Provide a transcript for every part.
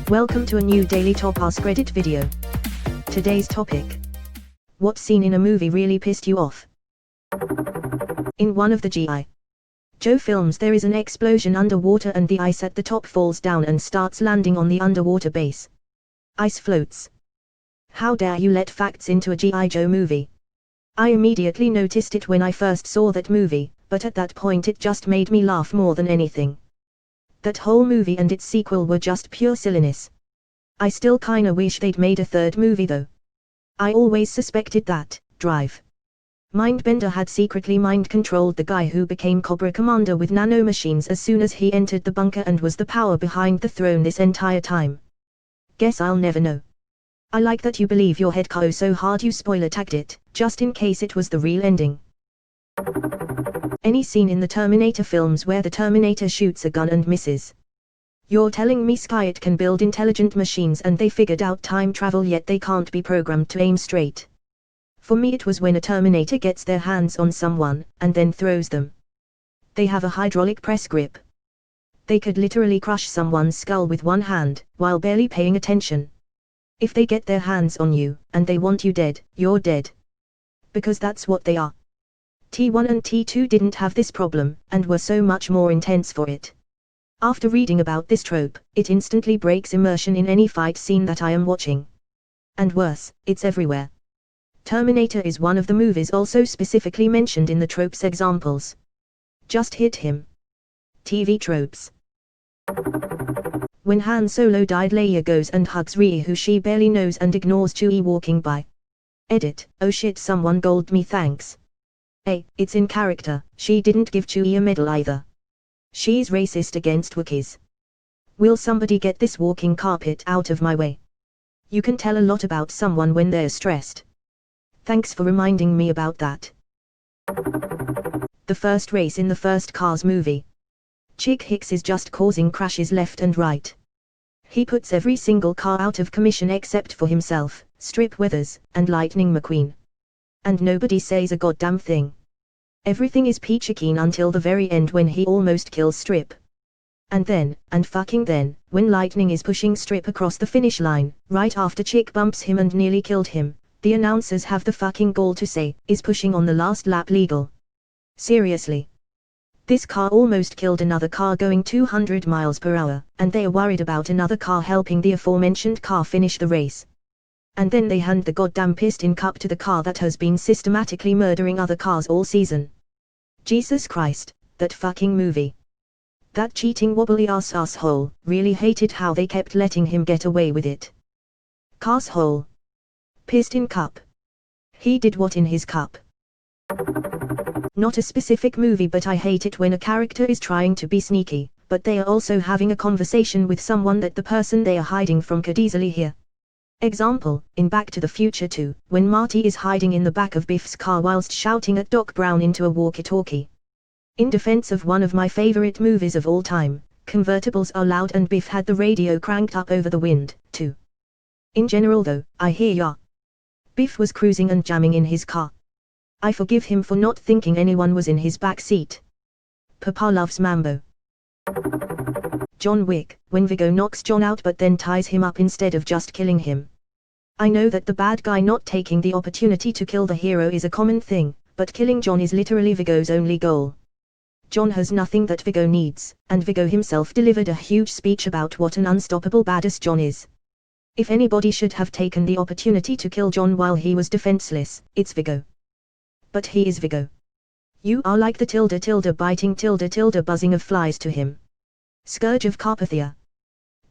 Welcome to a new daily top Askreddit video. Today's topic: what scene in a movie really pissed you off? In one of the G.I. Joe films there is an explosion underwater and the ice at the top falls down and starts landing on the underwater base. Ice floats. How dare you let facts into a G.I. Joe movie? I immediately noticed it when I first saw that movie, but at that point it just made me laugh more than anything. That whole movie and its sequel were just pure silliness. I still kinda wish they'd made a third movie though. I always suspected that Drive Mindbender had secretly mind-controlled the guy who became Cobra Commander with nanomachines as soon as he entered the bunker and was the power behind the throne this entire time. Guess I'll never know. I like that you believe your head so hard you spoiler tagged it, just in case it was the real ending. Any scene in the Terminator films where the Terminator shoots a gun and misses. You're telling me Skynet can build intelligent machines and they figured out time travel yet they can't be programmed to aim straight. For me it was when a Terminator gets their hands on someone, and then throws them. They have a hydraulic press grip. They could literally crush someone's skull with one hand, while barely paying attention. If they get their hands on you, and they want you dead, you're dead. Because that's what they are. T1 and T2 didn't have this problem, and were so much more intense for it. After reading about this trope, it instantly breaks immersion in any fight scene that I am watching. And worse, it's everywhere. Terminator is one of the movies also specifically mentioned in the tropes examples. Just hit him. TV tropes. When Han Solo died, Leia goes and hugs Rey who she barely knows and ignores Chewie walking by. Edit: oh shit, someone gold me, thanks. It's in character, she didn't give Chewie a medal either. She's racist against Wookiees. Will somebody get this walking carpet out of my way? You can tell a lot about someone when they're stressed. Thanks for reminding me about that. The first race in the first Cars movie. Chick Hicks is just causing crashes left and right. He puts every single car out of commission except for himself, Strip Weathers, and Lightning McQueen. And nobody says a goddamn thing. Everything is peachy keen until the very end when he almost kills Strip. And then, when Lightning is pushing Strip across the finish line, right after Chick bumps him and nearly killed him, the announcers have the fucking gall to say, "Is pushing on the last lap legal?" Seriously. This car almost killed another car going 200 miles per hour, and they are worried about another car helping the aforementioned car finish the race. And then they hand the goddamn piston cup to the car that has been systematically murdering other cars all season. Jesus Christ, that fucking movie. That cheating wobbly ass asshole, really hated how they kept letting him get away with it. Carshole. Piston cup. He did what in his cup? Not a specific movie, but I hate it when a character is trying to be sneaky, but they are also having a conversation with someone that the person they are hiding from could easily hear. Example, in Back to the Future 2, when Marty is hiding in the back of Biff's car whilst shouting at Doc Brown into a walkie-talkie. In defense of one of my favorite movies of all time, convertibles are loud and Biff had the radio cranked up over the wind, too. In general though, I hear ya. Biff was cruising and jamming in his car. I forgive him for not thinking anyone was in his back seat. Papa loves Mambo. John Wick, when Viggo knocks John out but then ties him up instead of just killing him. I know that the bad guy not taking the opportunity to kill the hero is a common thing, but killing John is literally Viggo's only goal. John has nothing that Viggo needs, and Viggo himself delivered a huge speech about what an unstoppable badass John is. If anybody should have taken the opportunity to kill John while he was defenseless, it's Viggo. But he is Viggo. You are like the biting buzzing of flies to him. Scourge of Carpathia.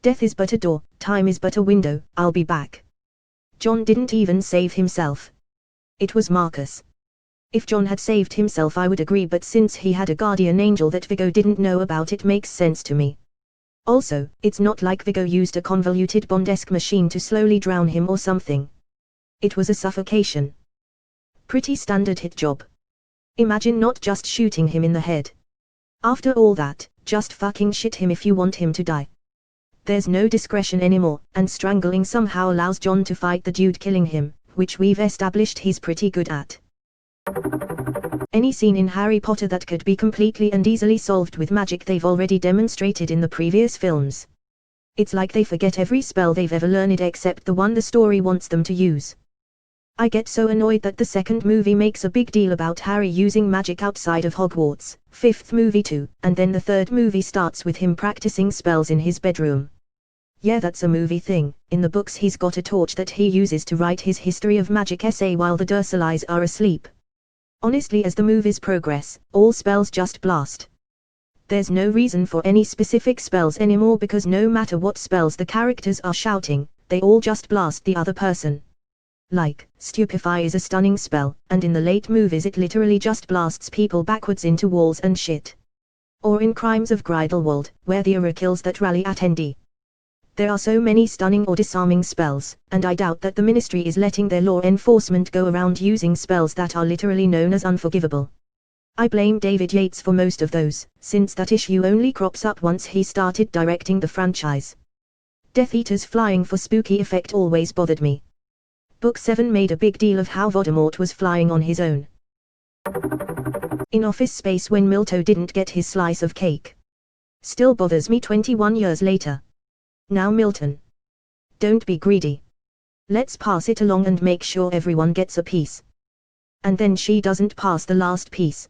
Death is but a door, time is but a window, I'll be back. John didn't even save himself. It was Marcus. If John had saved himself I would agree, but since he had a guardian angel that Viggo didn't know about, it makes sense to me. Also, it's not like Viggo used a convoluted Bond-esque machine to slowly drown him or something. It was a suffocation. Pretty standard hit job. Imagine not just shooting him in the head. After all that, just fucking shit him if you want him to die. There's no discretion anymore, and strangling somehow allows John to fight the dude killing him, which we've established he's pretty good at. Any scene in Harry Potter that could be completely and easily solved with magic they've already demonstrated in the previous films. It's like they forget every spell they've ever learned except the one the story wants them to use. I get so annoyed that the second movie makes a big deal about Harry using magic outside of Hogwarts, fifth movie too, and then the third movie starts with him practicing spells in his bedroom. Yeah, that's a movie thing. In the books he's got a torch that he uses to write his history of magic essay while the Dursleys are asleep. Honestly, as the movies progress, all spells just blast. There's no reason for any specific spells anymore because no matter what spells the characters are shouting, they all just blast the other person. Like, Stupefy is a stunning spell, and in the late movies it literally just blasts people backwards into walls and shit. Or in Crimes of Grindelwald, where the Auror kills that rally attendee. There are so many stunning or disarming spells, and I doubt that the Ministry is letting their law enforcement go around using spells that are literally known as unforgivable. I blame David Yates for most of those, since that issue only crops up once he started directing the franchise. Death Eaters flying for spooky effect always bothered me. Book 7 made a big deal of how Voldemort was flying on his own. In Office Space when Milton didn't get his slice of cake. Still bothers me 21 years later. Now Milton. Don't be greedy. Let's pass it along and make sure everyone gets a piece. And then she doesn't pass the last piece.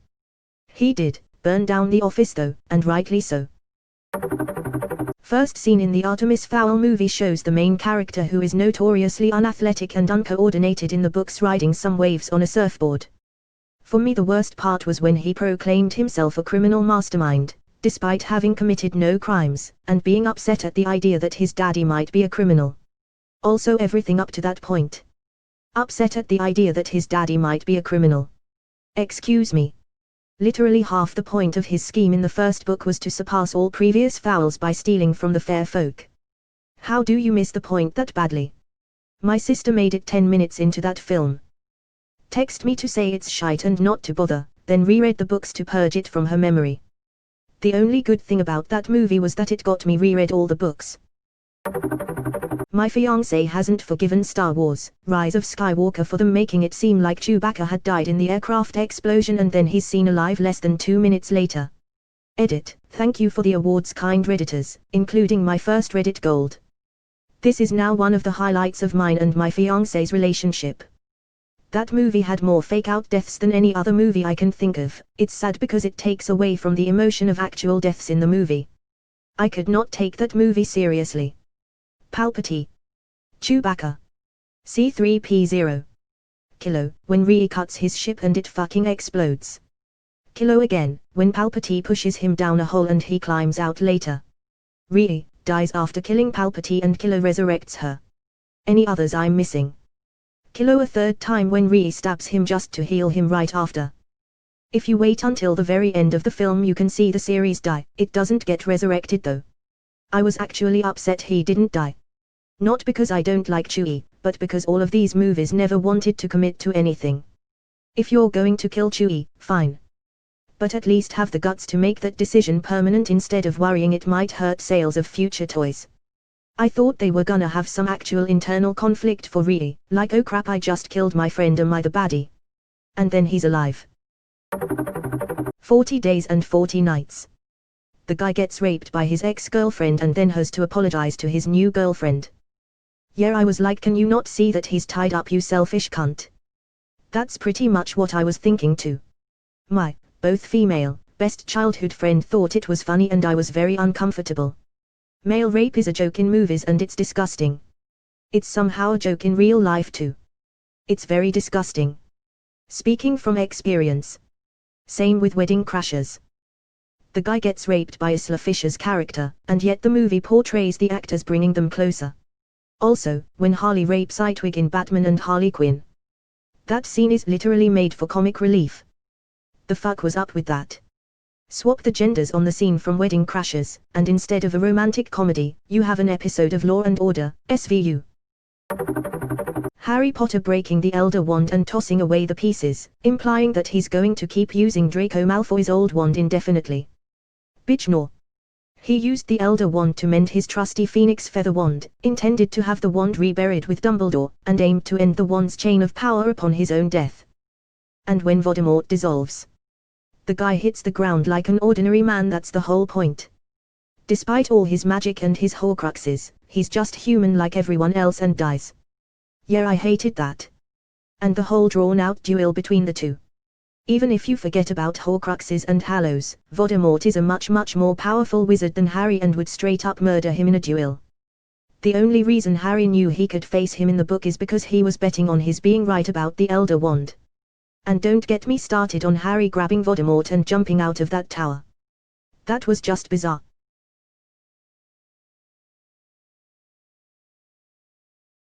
He did, burn down the office though, and rightly so. First scene in the Artemis Fowl movie shows the main character who is notoriously unathletic and uncoordinated in the books riding some waves on a surfboard. For me the worst part was when he proclaimed himself a criminal mastermind, despite having committed no crimes, and being upset at the idea that his daddy might be a criminal. Also everything up to that point. Upset at the idea that his daddy might be a criminal. Excuse me. Literally half the point of his scheme in the first book was to surpass all previous fouls by stealing from the fair folk. How do you miss the point that badly? My sister made it 10 minutes into that film. Text me to say it's shite and not to bother, then reread the books to purge it from her memory. The only good thing about that movie was that it got me reread all the books. My fiancé hasn't forgiven Star Wars, Rise of Skywalker for them making it seem like Chewbacca had died in the aircraft explosion and then he's seen alive less than 2 minutes later. Edit, thank you for the awards kind Redditors, including my first Reddit gold. This is now one of the highlights of mine and my fiancé's relationship. That movie had more fake-out deaths than any other movie I can think of. It's sad because it takes away from the emotion of actual deaths in the movie. I could not take that movie seriously. Palpatine. Chewbacca. C-3PO. Kilo, when Rey cuts his ship and it fucking explodes. Kilo again, when Palpatine pushes him down a hole and he climbs out later. Rey dies after killing Palpatine and Kilo resurrects her. Any others I'm missing? Kilo a third time when Rey stabs him just to heal him right after. If you wait until the very end of the film you can see the series die. It doesn't get resurrected though. I was actually upset he didn't die. Not because I don't like Chewie, but because all of these movies never wanted to commit to anything. If you're going to kill Chewie, fine. But at least have the guts to make that decision permanent instead of worrying it might hurt sales of future toys. I thought they were gonna have some actual internal conflict for Rey, like oh crap I just killed my friend, am I the baddie? And then he's alive. 40 Days and 40 Nights. The guy gets raped by his ex-girlfriend and then has to apologize to his new girlfriend. Yeah, I was like, can you not see that he's tied up, you selfish cunt? That's pretty much what I was thinking too. My, both female, best childhood friend thought it was funny and I was very uncomfortable. Male rape is a joke in movies and it's disgusting. It's somehow a joke in real life too. It's very disgusting. Speaking from experience. Same with Wedding Crashers. The guy gets raped by Isla Fisher's character, and yet the movie portrays the actors bringing them closer. Also, when Harley rapes Nightwing in Batman and Harley Quinn. That scene is literally made for comic relief. The fuck was up with that? Swap the genders on the scene from Wedding Crashers, and instead of a romantic comedy, you have an episode of Law and Order SVU. Harry Potter breaking the Elder Wand and tossing away the pieces, implying that he's going to keep using Draco Malfoy's old wand indefinitely. Bitch no. He used the Elder Wand to mend his trusty Phoenix Feather Wand, intended to have the wand reburied with Dumbledore, and aimed to end the wand's chain of power upon his own death. And when Voldemort dissolves, the guy hits the ground like an ordinary man, that's the whole point. Despite all his magic and his horcruxes, he's just human like everyone else and dies. Yeah, I hated that. And the whole drawn-out duel between the two. Even if you forget about horcruxes and Hallows, Voldemort is a much more powerful wizard than Harry and would straight up murder him in a duel. The only reason Harry knew he could face him in the book is because he was betting on his being right about the Elder Wand. And don't get me started on Harry grabbing Voldemort and jumping out of that tower. That was just bizarre.